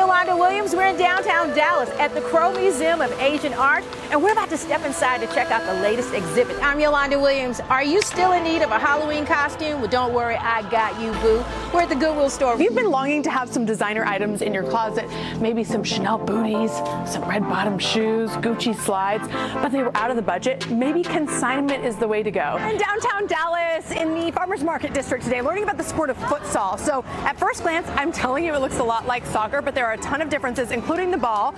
Yolanda Williams. We're in downtown Dallas at the Crow Museum of Asian Art, and we're about to step inside to check out the latest exhibit. I'm Yolanda Williams. Are you still in need of a Halloween costume? Well, don't worry, I got you, boo. We're at the Goodwill store. If you've been longing to have some designer items in your closet, maybe some Chanel booties, some red bottom shoes, Gucci slides, but they were out of the budget, maybe consignment is the way to go. In downtown Dallas, in the Farmers Market District today, learning about the sport of futsal. So at first glance, I'm telling you it looks a lot like soccer, but there are a ton of differences, including the ball.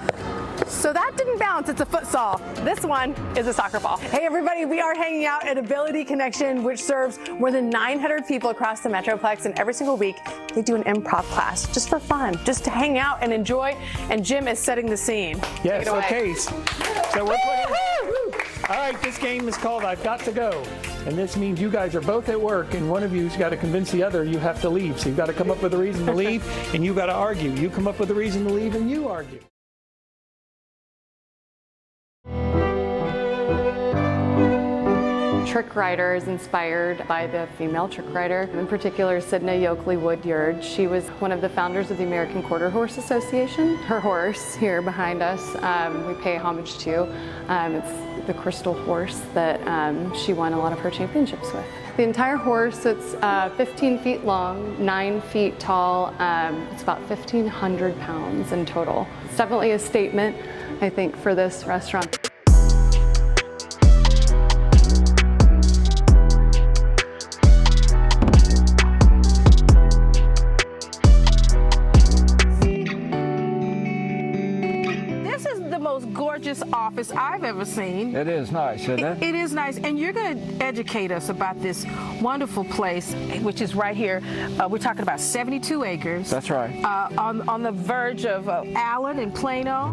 So that didn't bounce, it's a futsal. This one is a soccer ball. Hey everybody, we are hanging out at Ability Connection, which serves more than 900 people across the Metroplex, and every single week they do an improv class just for fun, just to hang out and enjoy, and Jim is setting the scene. Yes, okay. So we're playing. All right, this game is called I've Got to Go. And this means you guys are both at work, and one of you's got to convince the other you have to leave. So you've got to come up with a reason to leave, and you've got to argue. You come up with a reason to leave, and you argue. Trick Rider is inspired by the female trick rider, in particular Sidney Yoakley Woodyard. She was one of the founders of the American Quarter Horse Association. Her horse here behind us, we pay homage to. It's the crystal horse that she won a lot of her championships with. The entire horse, it's 15 feet long, 9 feet tall. It's about 1,500 pounds in total. It's definitely a statement, I think, for this restaurant. Gorgeous office I've ever seen. It is nice, isn't it? It is nice, and you're going to educate us about this wonderful place, which is right here. We're talking about 72 acres. That's right. On the verge of Allen and Plano.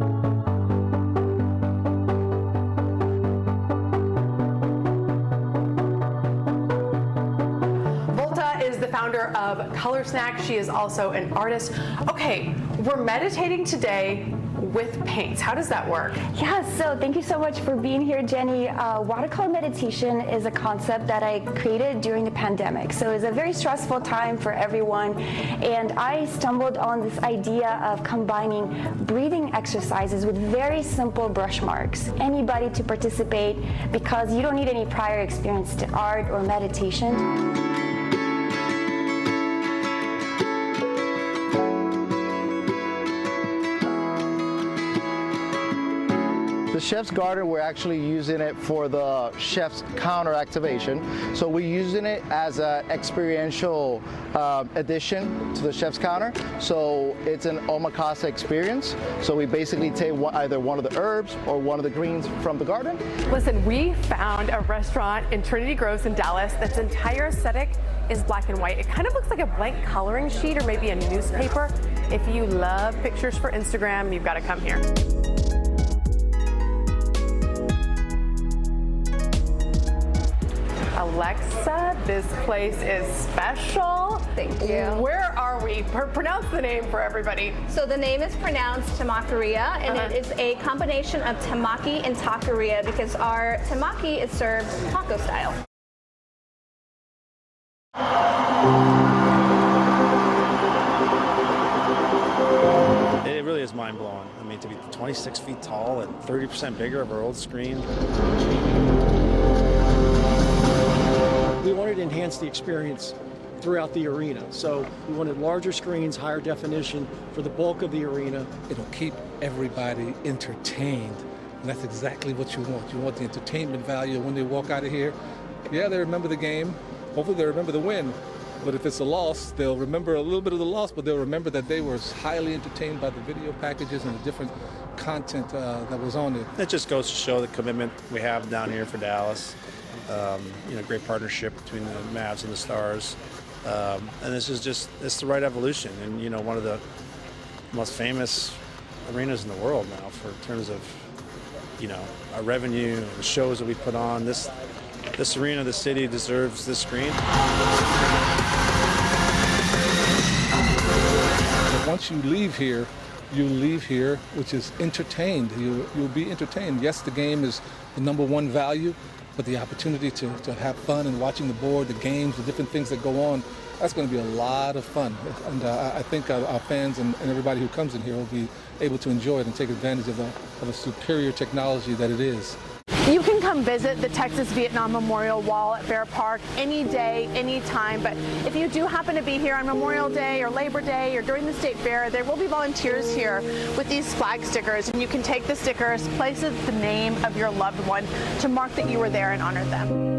Is the founder of Color Snack. She is also an artist. Okay, we're meditating today with paints. How does that work? Yeah, so thank you so much for being here, Jenny. Watercolor meditation is a concept that I created during the pandemic. So it's a very stressful time for everyone. And I stumbled on this idea of combining breathing exercises with very simple brush marks. Anybody to participate, because you don't need any prior experience to art or meditation. The chef's garden, we're actually using it for the chef's counter activation. So we're using it as an experiential addition to the chef's counter. So it's an omakase experience. So we basically take either one of the herbs or one of the greens from the garden. Listen, we found a restaurant in Trinity Groves in Dallas that's entire aesthetic is black and white. It kind of looks like a blank coloring sheet or maybe a newspaper. If you love pictures for Instagram, you've got to come here. Alexa, this place is special. Thank you. Where are we? Pronounce the name for everybody. So the name is pronounced Tamakiria, and it is a combination of temaki and taqueria because our temaki is served taco style. It really is mind-blowing. I mean, to be 26 feet tall and 30% bigger of our old screen. We wanted to enhance the experience throughout the arena. So we wanted larger screens, higher definition for the bulk of the arena. It'll keep everybody entertained. And that's exactly what you want. You want the entertainment value when they walk out of here. Yeah, they remember the game. Hopefully they remember the win. But if it's a loss, they'll remember a little bit of the loss, but they'll remember that they were highly entertained by the video packages and the different content that was on it. It just goes to show the commitment we have down here for Dallas. Great partnership between the Mavs and the Stars. And this is just, it's the right evolution. And, one of the most famous arenas in the world now for in terms of, our revenue and the shows that we put on. This arena, the city deserves this screen. But once you leave here, which is entertained. You'll be entertained. Yes, the game is the #1 value, but the opportunity to have fun and watching the board, the games, the different things that go on, that's going to be a lot of fun. And I think our fans and everybody who comes in here will be able to enjoy it and take advantage of the superior technology that it is. You can come visit the Texas-Vietnam Memorial Wall at Fair Park any day, any time, but if you do happen to be here on Memorial Day or Labor Day or during the State Fair, there will be volunteers here with these flag stickers, and you can take the stickers, place the name of your loved one to mark that you were there and honor them.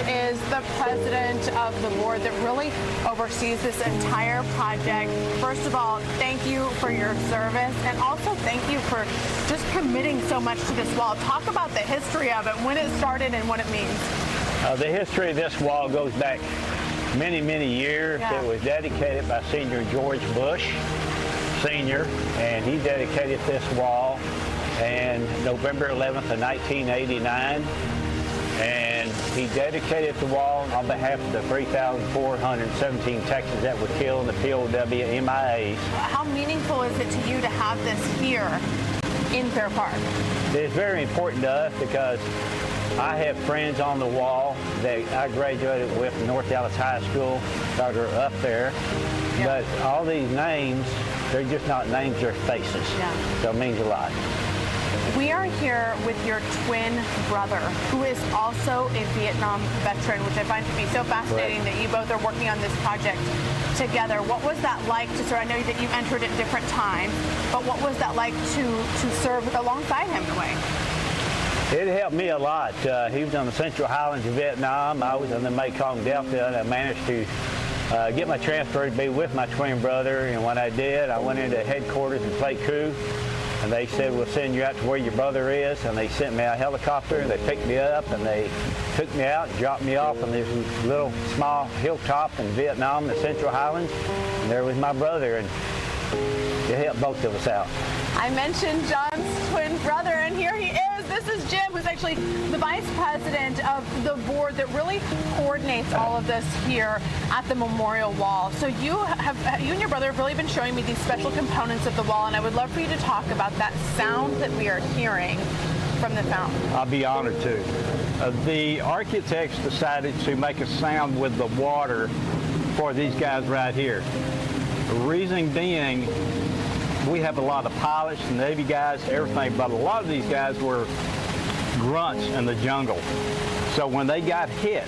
Is the president of the board that really oversees this entire project. First of all, thank you for your service, and also thank you for just committing so much to this wall. Talk about the history of it, when it started and what it means. The history of this wall goes back many, many years. Yeah. It was dedicated by Senior George Bush, Sr., and he dedicated this wall on November 11th of 1989. And he dedicated the wall on behalf of the 3,417 Texans that were killed in the POW MIAs. How meaningful is it to you to have this here in Fair Park? It's very important to us because I have friends on the wall that I graduated with North Dallas High School that are up there. Yeah. But all these names, they're just not names, they're faces. Yeah. So it means a lot. We are here with your twin brother, who is also a Vietnam veteran, which I find to be so fascinating. Right. That you both are working on this project together. What was that like to serve? I know that you entered at different times, but what was that like to serve alongside him in a way? It helped me a lot. He was on the Central Highlands of Vietnam. I was in the Mekong Delta, and I managed to get my transfer to be with my twin brother. And when I did, I went into headquarters in Pleiku. And they said, we'll send you out to where your brother is. And they sent me a helicopter, and they picked me up, and they took me out, dropped me off on this little small hilltop in Vietnam, the Central Highlands. And there was my brother, and it helped both of us out. I mentioned John's twin brother, and here he is. This is Jim, who's actually the vice president of the board that really coordinates all of this here at the memorial wall. So you and your brother have really been showing me these special components of the wall, and I would love for you to talk about that sound that we are hearing from the fountain. I'll be honored to. The architects decided to make a sound with the water for these guys right here. The reason being, we have a lot of pilots, Navy guys, everything, but a lot of these guys were grunts in the jungle. So when they got hit,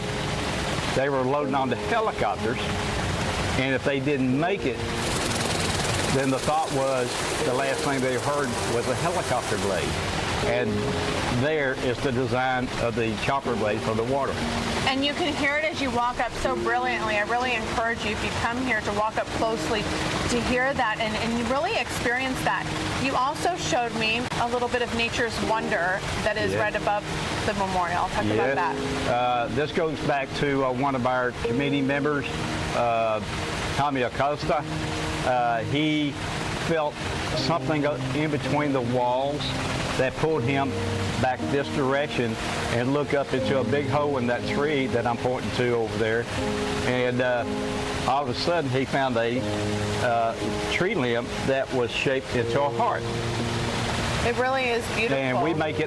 they were loading onto helicopters, and if they didn't make it, then the thought was the last thing they heard was a helicopter blade. And there is the design of the chopper blade for the water. And you can hear it as you walk up so brilliantly. I really encourage you, if you come here, to walk up closely to hear that and you really experience that. You also showed me a little bit of nature's wonder that is right above the memorial. Talk about that. This goes back to one of our committee members, Tommy Acosta. He felt something in between the walls that pulled him back this direction and look up into a big hole in that tree that I'm pointing to over there. And all of a sudden he found a tree limb that was shaped into a heart. It really is beautiful. And we make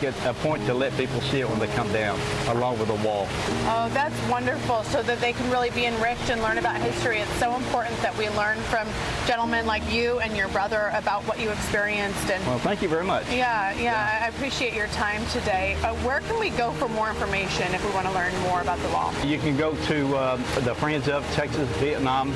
it a point to let people see it when they come down, along with the wall. Oh, that's wonderful, so that they can really be enriched and learn about history. It's so important that we learn from gentlemen like you and your brother about what you experienced. And well, thank you very much. Yeah. I appreciate your time today. Where can we go for more information if we want to learn more about the wall? You can go to the Friends of Texas Vietnam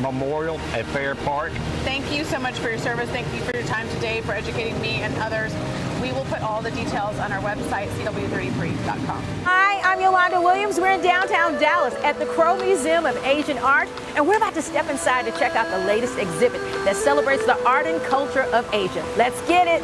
Memorial at Fair Park. Thank you so much for your service. Thank you for your time today, for educating me and others. We will put all the details on our website, CW33.com. Hi, I'm Yolanda Williams. We're in downtown Dallas at the Crow Museum of Asian Art, and we're about to step inside to check out the latest exhibit that celebrates the art and culture of Asia. Let's get it.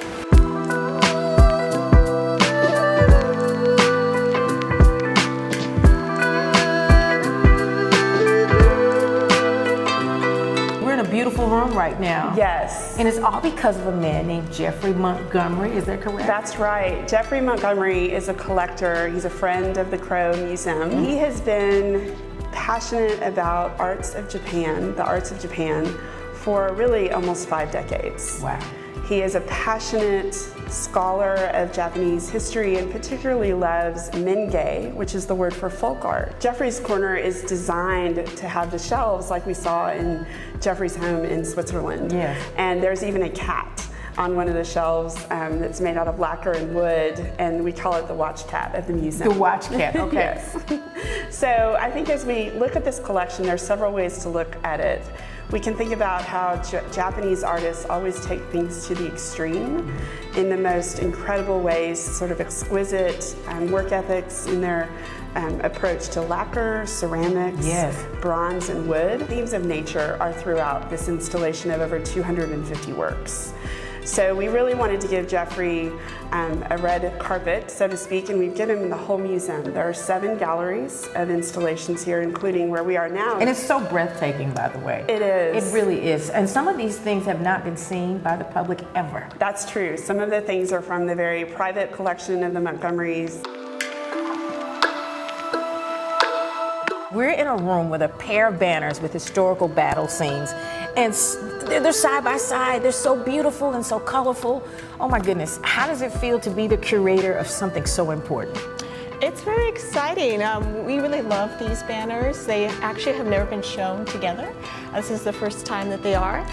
We're in a beautiful room right right now. Yes. And it's all because of a man named Jeffrey Montgomery, is that correct? That's right. Jeffrey Montgomery is a collector. He's a friend of the Crow Museum. He has been passionate about arts of Japan, the arts of Japan, for really almost 5 decades. Wow. He is a passionate scholar of Japanese history and particularly loves menge, which is the word for folk art. Jeffrey's Corner is designed to have the shelves like we saw in Jeffrey's home in Switzerland. Yes. And there's even a cat on one of the shelves that's made out of lacquer and wood, and we call it the watch cat at the museum. The watch cat, okay. Yes. So I think as we look at this collection, there's several ways to look at it. We can think about how Japanese artists always take things to the extreme in the most incredible ways, sort of exquisite work ethics in their approach to lacquer, ceramics, bronze, and wood. Themes of nature are throughout this installation of over 250 works. So we really wanted to give Jeffrey a red carpet, so to speak, and we've given him the whole museum. There are 7 galleries of installations here, including where we are now. And it's so breathtaking, by the way. It is. It really is. And some of these things have not been seen by the public ever. That's true. Some of the things are from the very private collection of the Montgomerys. We're in a room with a pair of banners with historical battle scenes, and they're side by side. They're so beautiful and so colorful. Oh my goodness, how does it feel to be the curator of something so important? It's very exciting. We really love these banners. They actually have never been shown together. This is the first time that they are.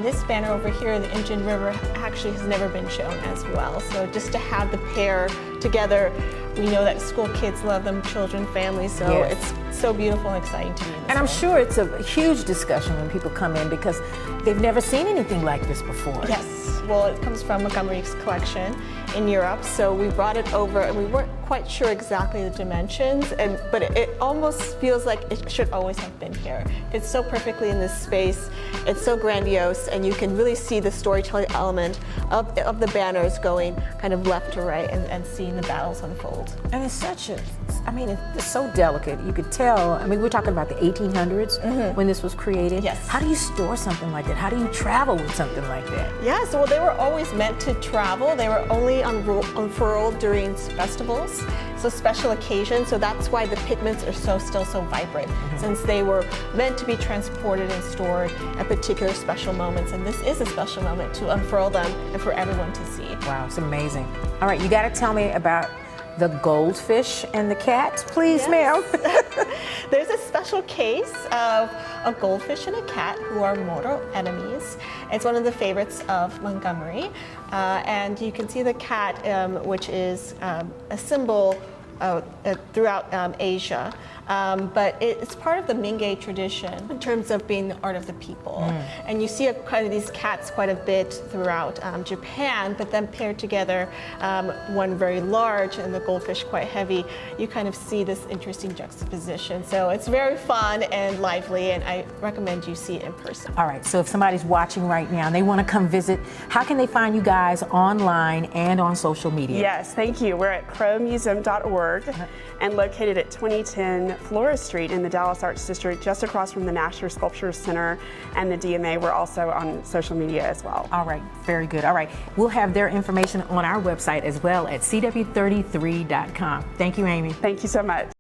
This banner over here, the Indian River, actually has never been shown as well. So just to have the pair together, we know that school kids love them, children, families, so it's so beautiful and exciting to me. And I'm sure it's a huge discussion when people come in because they've never seen anything like this before. Yes, well, it comes from Montgomery's collection in Europe, so we brought it over and we weren't quite sure exactly the dimensions, but it almost feels like it should always have been here. It's so perfectly in this space, it's so grandiose, and you can really see the storytelling element of the banners going kind of left to right and seeing the battles unfold. And it's such a, I mean, it's so delicate. You could tell, I mean, we're talking about the 1800s when this was created. Yes. How do you store something like that? How do you travel with something like that? Yes, well, they were always meant to travel. They were only unfurled during festivals, so special occasions. So that's why the pigments are still so vibrant, since they were meant to be transported and stored at particular special moments. And this is a special moment to unfurl them and for everyone to see. Wow, it's amazing. All right, you got to tell me about the goldfish and the cat, please, ma'am. There's a special case of a goldfish and a cat who are mortal enemies. It's one of the favorites of Montgomery. And you can see the cat, which is a symbol throughout Asia. But it's part of the Mingei tradition in terms of being the art of the people. And you see kind of these cats quite a bit throughout Japan, but then paired together, one very large and the goldfish quite heavy, you kind of see this interesting juxtaposition. So it's very fun and lively, and I recommend you see it in person. All right, so if somebody's watching right now and they want to come visit, how can they find you guys online and on social media? Yes, thank you. We're at crowmuseum.org and located at 2010 Flora Street in the Dallas Arts District, just across from the Nasher Sculpture Center and the DMA. We're also on social media as well. All right, very good. All right, we'll have their information on our website as well at CW33.com. Thank you, Amy. Thank you so much.